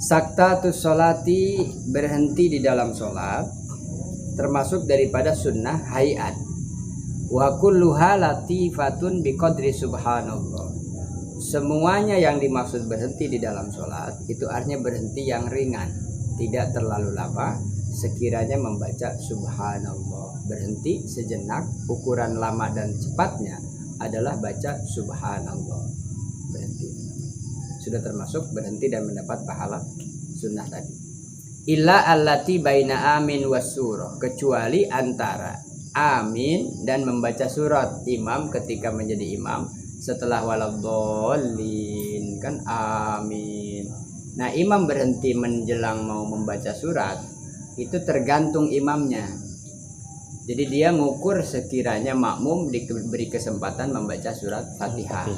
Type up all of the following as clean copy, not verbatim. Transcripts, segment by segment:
Saktatus sholati, berhenti di dalam sholat, termasuk daripada sunnah hayat. Wa kulluha latifatun biqadri subhanallah. Semuanya yang dimaksud berhenti di dalam sholat itu artinya berhenti yang ringan, tidak terlalu lama. Sekiranya membaca subhanallah, berhenti sejenak. Ukuran lama dan cepatnya adalah baca subhanallah, berhenti. Sudah termasuk berhenti dan mendapat pahala sunnah tadi. Illa allati baina amin was surah, kecuali antara amin dan membaca surat. Imam ketika menjadi imam setelah waladhdallin kan amin. Nah, imam berhenti menjelang mau membaca surat itu tergantung imamnya. Jadi dia ngukur sekiranya makmum diberi kesempatan membaca surat Fatihah.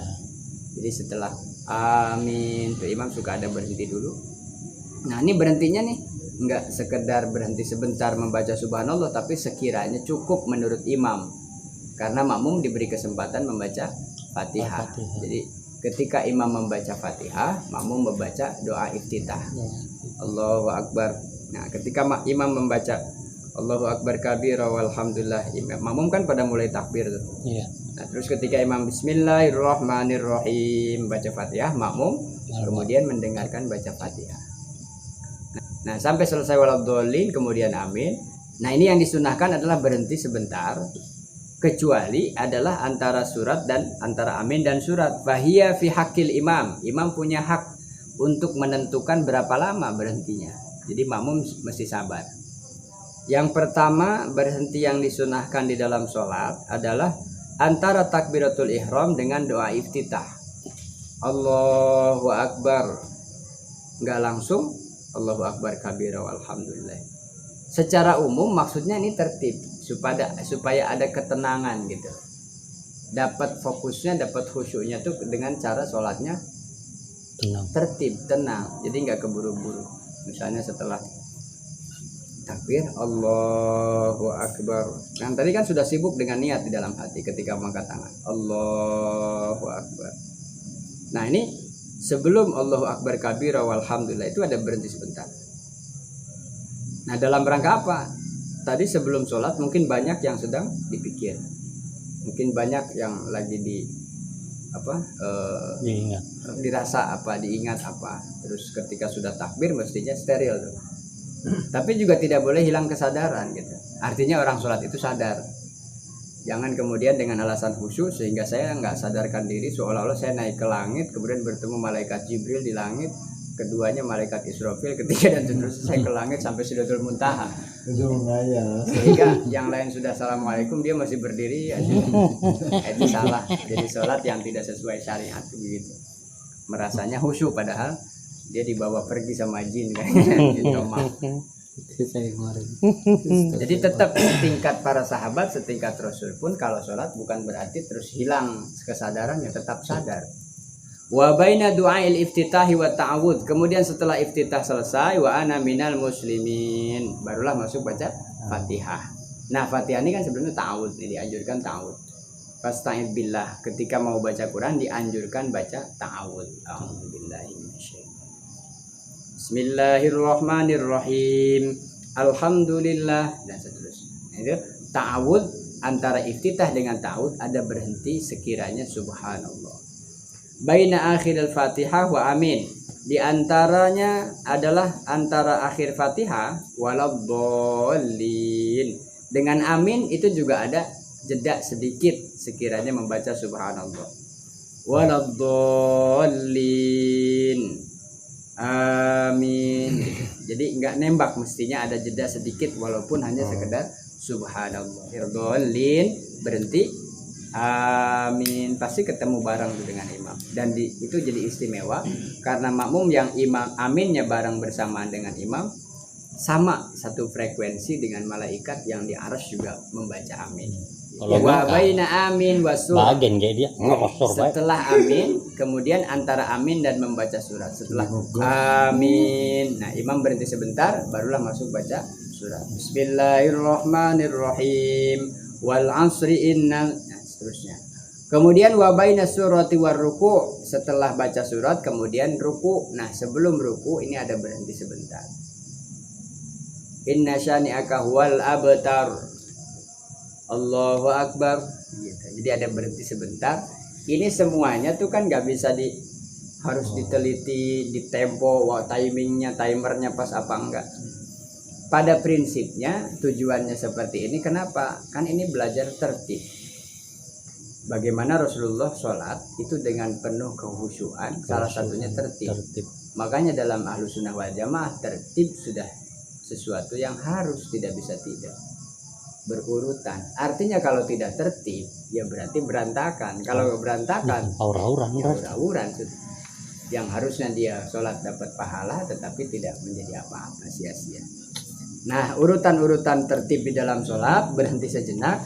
Jadi setelah amin tuh imam suka ada berhenti dulu. Nah, ini berhentinya nih enggak sekedar berhenti sebentar membaca subhanallah, tapi sekiranya cukup menurut imam, karena makmum diberi kesempatan membaca Fatihah. Jadi ketika imam membaca Fatihah, makmum membaca doa iftitah, Allahu Akbar. Nah, ketika imam membaca Allahu Akbar kabira walhamdulillah, makmum kan pada mulai takbir tuh. Iya. Nah, terus ketika imam bismillahirrahmanirrahim baca Fatihah, makmum kemudian mendengarkan baca Fatihah. Nah, sampai selesai waladhdallin kemudian amin. Nah, ini yang disunahkan adalah berhenti sebentar, kecuali adalah antara surat dan antara amin dan surat. Fahiya fi haqqil imam. Imam punya hak untuk menentukan berapa lama berhentinya. Jadi makmum mesti sabar. Yang pertama, berhenti yang disunahkan di dalam sholat adalah antara takbiratul ihram dengan doa iftitah. Allahu Akbar. Enggak langsung Allahu Akbar kabira walhamdulillah. Secara umum maksudnya ini tertib supaya ada ketenangan gitu. Dapat fokusnya, dapat khusyuknya tuh dengan cara sholatnya tertib, tenang. Jadi enggak keburu-buru. Misalnya setelah takbir Allahu Akbar. Yang tadi kan sudah sibuk dengan niat di dalam hati ketika mengangkat tangan. Allahu Akbar. Nah, ini sebelum Allahu Akbar kabira walhamdulillah itu ada berhenti sebentar. Nah, dalam rangka apa? Tadi sebelum sholat mungkin banyak yang sedang dipikir. Mungkin banyak yang lagi diingat. Dirasa apa, diingat apa. Terus ketika sudah takbir mestinya steril tuh. Tapi juga tidak boleh hilang kesadaran gitu. Artinya orang sholat itu sadar. Jangan kemudian dengan alasan khusyuk sehingga saya nggak sadarkan diri seolah-olah saya naik ke langit, kemudian bertemu malaikat Jibril di langit, keduanya malaikat Israfil, ketiga dan seterusnya saya ke langit sampai Sidratul Muntaha. Sehingga yang lain sudah assalamualaikum dia masih berdiri aja. Itu salah. Jadi sholat yang tidak sesuai syariat begitu. Merasanya khusyuk padahal dia dibawa pergi sama jin kayaknya. Jadi tetap setingkat para sahabat, setingkat Rasul pun kalau sholat bukan berarti terus hilang kesadarannya, tetap sadar. Wa baina du'ail iftitahi wa ta'awud. Kemudian setelah iftitah selesai, wa ana minal muslimin, barulah masuk baca Fatihah. Nah, Fatihah ini kan sebenarnya ta'awud, ini dianjurkan ta'awud. Fasta'id billah, ketika mau baca Quran dianjurkan baca ta'awud. A'udzubillahi minasyaitonir. Bismillahirrahmanirrahim. Alhamdulillah dan seterusnya. Itu ta'awud, antara iftitah dengan ta'awud ada berhenti sekiranya subhanallah. Baina akhir al-Fatihah wa amin. Di antaranya adalah antara akhir Fatihah waladhdallin dengan amin itu juga ada jeda sedikit sekiranya membaca subhanallah. Waladhdallin. Amin. Jadi enggak nembak, mestinya ada jeda sedikit walaupun hanya sekedar subhanallah. Irdolin berhenti. Amin. Pasti ketemu bareng dengan imam. Dan itu jadi istimewa karena makmum yang imam aminnya bareng bersamaan dengan imam sama satu frekuensi dengan malaikat yang di arsy juga membaca amin. Wa baina amin wasur. Setelah amin, kemudian antara amin dan membaca surat. Setelah amin, nah imam berhenti sebentar, barulah masuk baca surat. Bismillahirrahmanirrahim. Wal 'asri innal, nah, seterusnya. Kemudian wa baina surati war ruku', setelah baca surat kemudian ruku. Nah sebelum ruku ini ada berhenti sebentar. Inna syani'aka huwal abtar. Allahu akbar. Gitu. Jadi ada berhenti sebentar. Ini semuanya tuh kan nggak bisa harus diteliti, ditempo, timingnya, timernya pas apa enggak. Pada prinsipnya tujuannya seperti ini. Kenapa? Kan ini belajar tertib. Bagaimana Rasulullah sholat itu dengan penuh kehusyuan, salah satunya tertib. Makanya dalam Ahlus Sunnah wal Jamaah tertib sudah sesuatu yang harus, tidak bisa tidak. Berurutan. Artinya kalau tidak tertib ya berarti berantakan. Kalau berantakan aura-auran yang harusnya dia sholat dapat pahala tetapi tidak menjadi apa-apa, sia-sia. Nah, urutan-urutan tertib di dalam sholat, berhenti sejenak.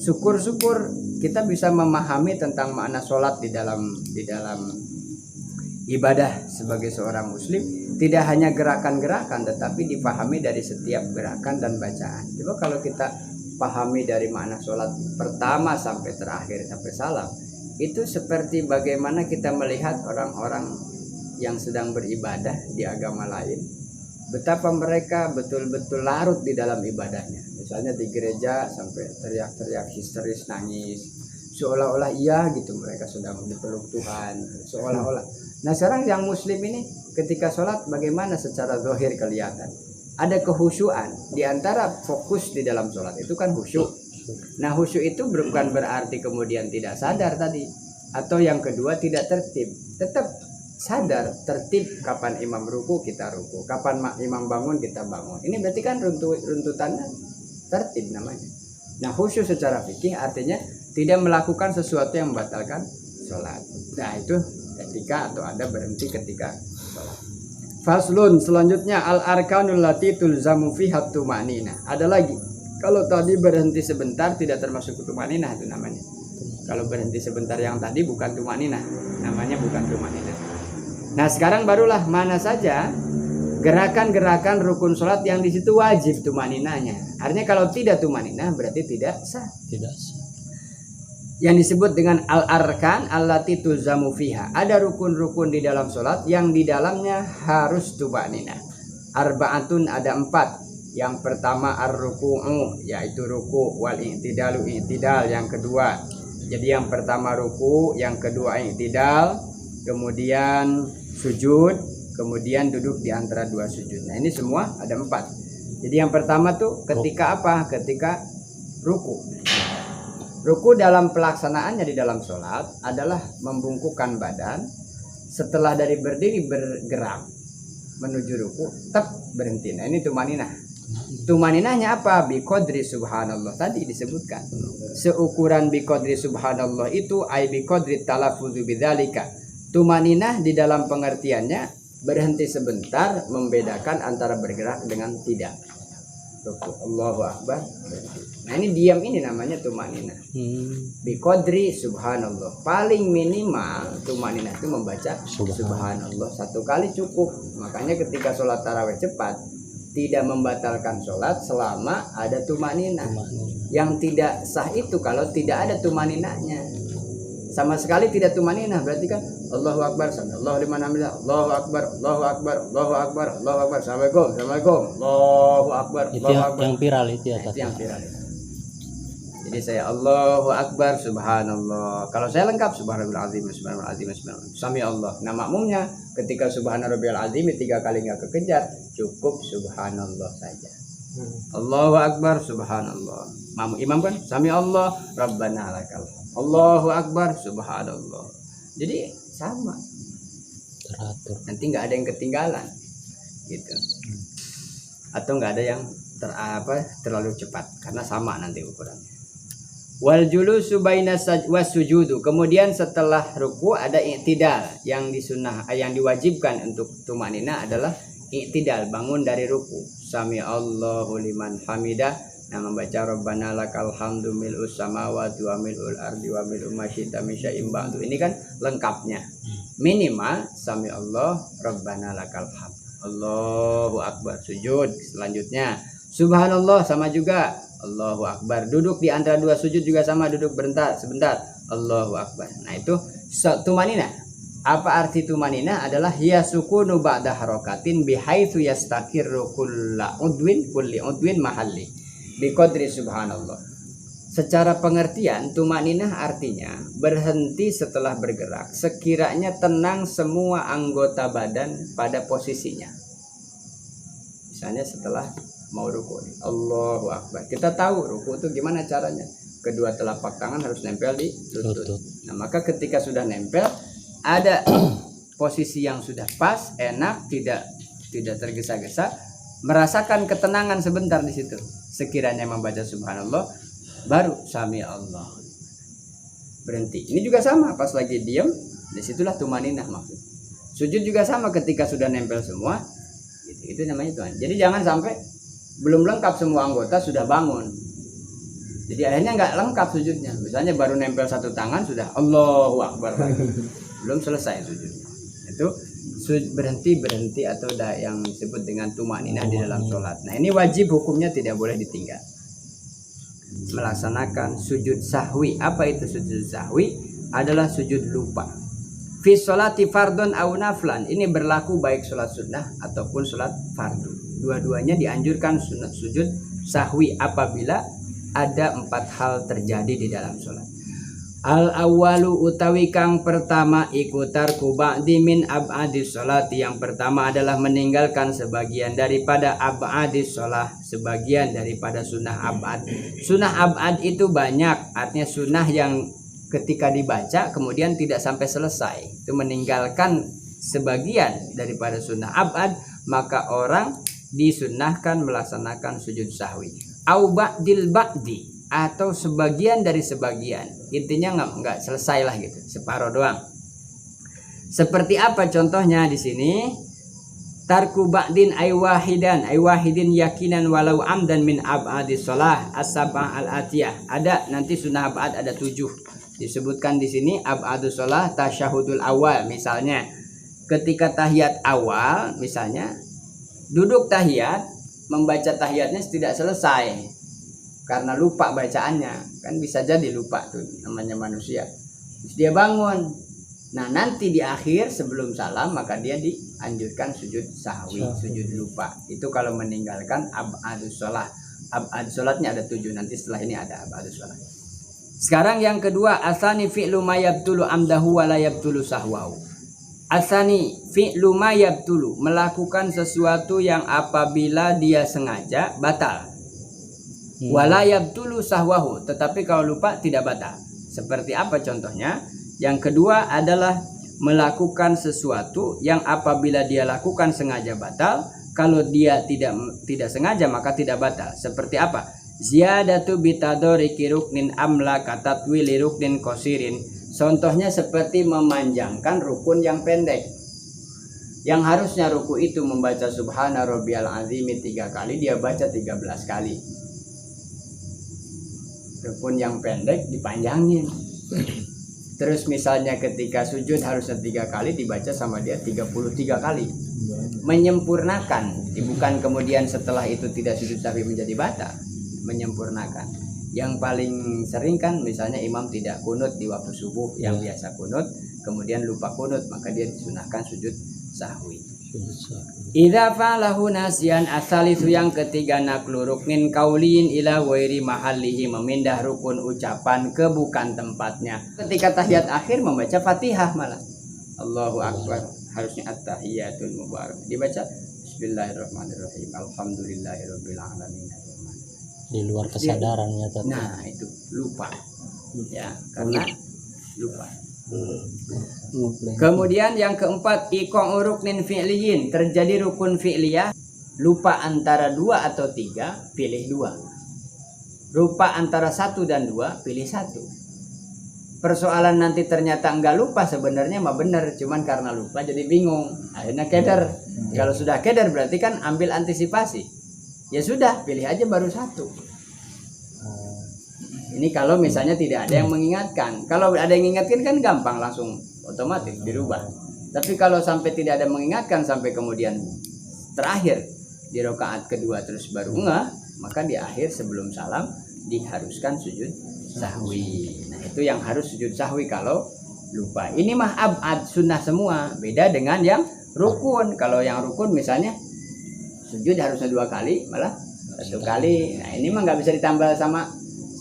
Syukur-syukur kita bisa memahami tentang makna sholat di dalam ibadah sebagai seorang muslim. Tidak hanya gerakan-gerakan tetapi dipahami dari setiap gerakan dan bacaan. Coba kalau kita pahami dari makna sholat pertama sampai terakhir sampai salam, itu seperti bagaimana kita melihat orang-orang yang sedang beribadah di agama lain, betapa mereka betul-betul larut di dalam ibadahnya. Misalnya di gereja sampai teriak-teriak histeris, nangis, seolah-olah iya gitu mereka sedang dipeluk Tuhan, seolah-olah. Nah sekarang yang muslim ini ketika sholat bagaimana secara zahir kelihatan ada kehusyuan di antara fokus di dalam sholat itu kan khusyuk. Nah khusyuk itu bukan berarti kemudian tidak sadar tadi, atau yang kedua tidak tertib, tetap sadar tertib. Kapan imam ruku kita ruku, kapan imam bangun kita bangun. Ini berarti kan runtutannya tertib namanya. Nah khusyuk secara fikih artinya tidak melakukan sesuatu yang membatalkan sholat. Nah itu ketika atau ada berhenti ketika sholat. Faslun, selanjutnya al-arkanul lati tulzamu fiha tumanina. Ada lagi. Kalau tadi berhenti sebentar tidak termasuk tumanina itu namanya. Kalau berhenti sebentar yang tadi bukan tumanina, namanya bukan tumanina. Nah sekarang barulah mana saja gerakan-gerakan rukun sholat yang di situ wajib tumaninanya. Artinya kalau tidak tumaninah berarti tidak sah. Tidak sah. Yang disebut dengan al-arkan allati tuzamu fiha. Ada rukun-rukun di dalam sholat yang di dalamnya harus tumaninah. Arba'atun ada 4. Yang pertama ar-ruku'u, yaitu ruku, wal i'tidalu i'tidal yang kedua. Jadi yang pertama ruku, yang kedua i'tidal, kemudian sujud, kemudian duduk di antara dua sujud. Nah ini semua ada 4. Jadi yang pertama tuh ketika apa? Ketika ruku. Ruku dalam pelaksanaannya di dalam sholat adalah membungkukkan badan. Setelah dari berdiri bergerak menuju ruku, tetap berhenti. Nah ini tumaninah. Tumaninahnya apa? Biqadri subhanallah tadi disebutkan. Seukuran biqadri subhanallah itu ay biqadri talaffuzu bidzalika. Tumaninah di dalam pengertiannya berhenti sebentar, membedakan antara bergerak dengan tidak. Ruku, Allahu akbar. Nah ini diam ini namanya tumaninah. Biqadri subhanallah. Paling minimal tumaninah itu membaca subhanallah 1 kali cukup. Makanya ketika sholat tarawih cepat tidak membatalkan sholat selama ada tumaninah. Yang tidak sah itu kalau tidak ada tumaninahnya. Sama sekali tidak tumaninah berarti kan Allahu akbar, Allahu liman hamidah, Allahu akbar, Allahu akbar, Allahu akbar, Allahu akbar, Assalamualaikum, Allahu akbar, Allahu akbar. Yang viral itu ya. Itu yang viral. Jadi saya Allahu akbar subhanallah. Kalau saya lengkap subhanallahil azim, subhanallahil azim, subhanallah. Sami Allah. Nah makmumnya ketika subhanarabbiyal azim 3 kali enggak kekejar, cukup subhanallah saja. Allahu akbar subhanallah. Imam kan sami Allah rabbana lakal. Allahu akbar subhanallah. Jadi sama. Teratur. Nanti nggak ada yang ketinggalan, gitu. Atau nggak ada yang terlalu cepat karena sama nanti ukurannya. Wal julusu baina wasujudu. Kemudian setelah ruku ada i'tidal yang disunnah, yang diwajibkan untuk tumanina adalah i'tidal, bangun dari ruku. Sami Allahu liman hamidah. Nah membaca Rabbana lakal hamdu mil'us samawati wa mil'ul ardi wa mil'u ma syi'ta min syai'in ba'du. Ini kan lengkapnya. Minimal sami Allah Rabbana lakal hamd. Allahu akbar. Sujud selanjutnya subhanallah sama juga. Allahu akbar. Duduk di antara 2 sujud juga sama, duduk sebentar. Allahu akbar. Nah itu tumaninah. Apa arti tumaninah? Adalah hiya sukunu ba'da harakatin bihaitsu yastakirru kulli udwin mahalli biqadri subhanallah. Secara pengertian tumaninah artinya berhenti setelah bergerak sekiranya tenang semua anggota badan pada posisinya. Misalnya setelah mau ruku, Allahu Akbar. Kita tahu ruku itu gimana caranya. Kedua telapak tangan harus nempel di lutut. Nah, maka ketika sudah nempel, ada posisi yang sudah pas, enak, tidak tergesa-gesa, merasakan ketenangan sebentar di situ. Sekiranya membaca subhanallah, baru sami Allah. Berhenti. Ini juga sama, pas lagi diam, disitulah tumaninah maksud. Sujud juga sama, ketika sudah nempel semua, itu namanya Tuhan. Jadi jangan sampai belum lengkap semua anggota sudah bangun. Jadi akhirnya nggak lengkap sujudnya. Misalnya baru nempel satu tangan sudah Allahu Akbar. Belum selesai sujudnya. Itu berhenti atau yang disebut dengan tumaninah di dalam sholat. Nah, ini wajib hukumnya, tidak boleh ditinggal. Melaksanakan sujud sahwi. Apa itu sujud sahwi? Adalah sujud lupa. Fi sholati fardun au naflan. Ini berlaku baik sholat sunnah ataupun sholat fardu. Dua-duanya dianjurkan sunat sujud sahwi apabila ada 4 hal terjadi di dalam sholat. Al awalu utawi kang pertama ikutar kuba'di min ab'adis sholat. Yang pertama adalah meninggalkan sebagian daripada ab'adis sholat, sebagian daripada sunnah ab'ad. Sunnah ab'ad itu banyak, artinya sunnah yang ketika dibaca kemudian tidak sampai selesai, itu meninggalkan sebagian daripada sunnah ab'ad, maka orang disunnahkan melaksanakan sujud sahwi. Au ba'dil ba'di, atau sebagian dari sebagian, intinya nggak selesai lah gitu, separuh doang. Seperti apa contohnya di sini? Tarku ba'din ay wahidin yakinan walau amdan min ab'adis shalah as-sab'ah al-atiyah. Ada nanti sunnah ab'ad ada 7 disebutkan di sini. Ab'adus shalah tasyahudul awal, misalnya ketika tahiyat awal, misalnya duduk tahiyat, membaca tahiyatnya tidak selesai karena lupa bacaannya, kan bisa jadi lupa tuh, namanya manusia. Terus dia bangun, nah nanti di akhir sebelum salam maka dia dianjurkan sujud sahwi, sujud lupa. Itu kalau meninggalkan ab'adus shalah. Ab'adus shalatnya ada 7, nanti setelah ini ada ab'adus shalah. Sekarang yang kedua, asani fi'lu ma yabtulu amdahu wa la yabtulu sahwahu. Asani fi'lu ma yabtulu, melakukan sesuatu yang apabila dia sengaja batal. Wala yabtulu sahwahu, tetapi kalau lupa tidak batal. Seperti apa contohnya? Yang kedua adalah melakukan sesuatu yang apabila dia lakukan sengaja batal, kalau dia tidak sengaja maka tidak batal. Seperti apa? Ziyadatu bitadoriki ruknin amla katatwili ruknin qasirin. Contohnya seperti memanjangkan rukun yang pendek. Yang harusnya ruku itu membaca subhana rabbiyal azimi 3 kali, dia baca 13 kali. Rukun yang pendek dipanjangin. Terus misalnya ketika sujud harusnya 3 kali, dibaca sama dia 33 kali. Menyempurnakan, bukan kemudian setelah itu tidak sujud tapi menjadi batal. Menyempurnakan. Yang paling sering kan misalnya imam tidak kunut di waktu subuh, yang biasa kunut kemudian lupa kunut, maka dia disunahkan sujud sahwi. Idza fa'alahu nasyan, asalisu yang ketiga naklu ruknin kaulin ila wairi mahallihi, memindah rukun ucapan ke bukan tempatnya. Ketika tahiyat akhir membaca Fatihah malah Allahu Akbar, harusnya at-tahiyatul mubarak dibaca bismillahirrahmanirrahim alhamdulillahirabbil alamin. Di luar kesadarannya tadi. Nah, itu lupa. Ya, karena lupa. Kemudian yang keempat, iqa'u ruknin fi'liyin, terjadi rukun fi'liyah, lupa antara 2 atau 3, pilih 2. Lupa antara 1 dan 2, pilih 1. Persoalan nanti ternyata enggak lupa, sebenarnya mah benar, cuman karena lupa jadi bingung, akhirnya keder. Kalau sudah keder berarti kan ambil antisipasi. Ya sudah, pilih aja baru 1. Ini kalau misalnya tidak ada yang mengingatkan. Kalau ada yang mengingatkan kan gampang, langsung otomatis dirubah. Tapi kalau sampai tidak ada mengingatkan, sampai kemudian terakhir di rakaat kedua terus baru enggak, maka di akhir sebelum salam diharuskan sujud sahwi. Nah, itu yang harus sujud sahwi kalau lupa. Ini mah abad sunnah semua, beda dengan yang rukun. Kalau yang rukun misalnya sujud harusnya 2 kali, malah 1 kali. Nah ini mah nggak bisa ditambah sama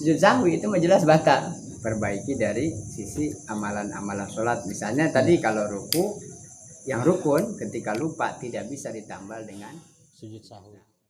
sujud sahwi, itu mah jelas batal. Perbaiki dari sisi amalan-amalan sholat. Misalnya tadi kalau ruku, yang rukun ketika lupa tidak bisa ditambal dengan sujud sahwi.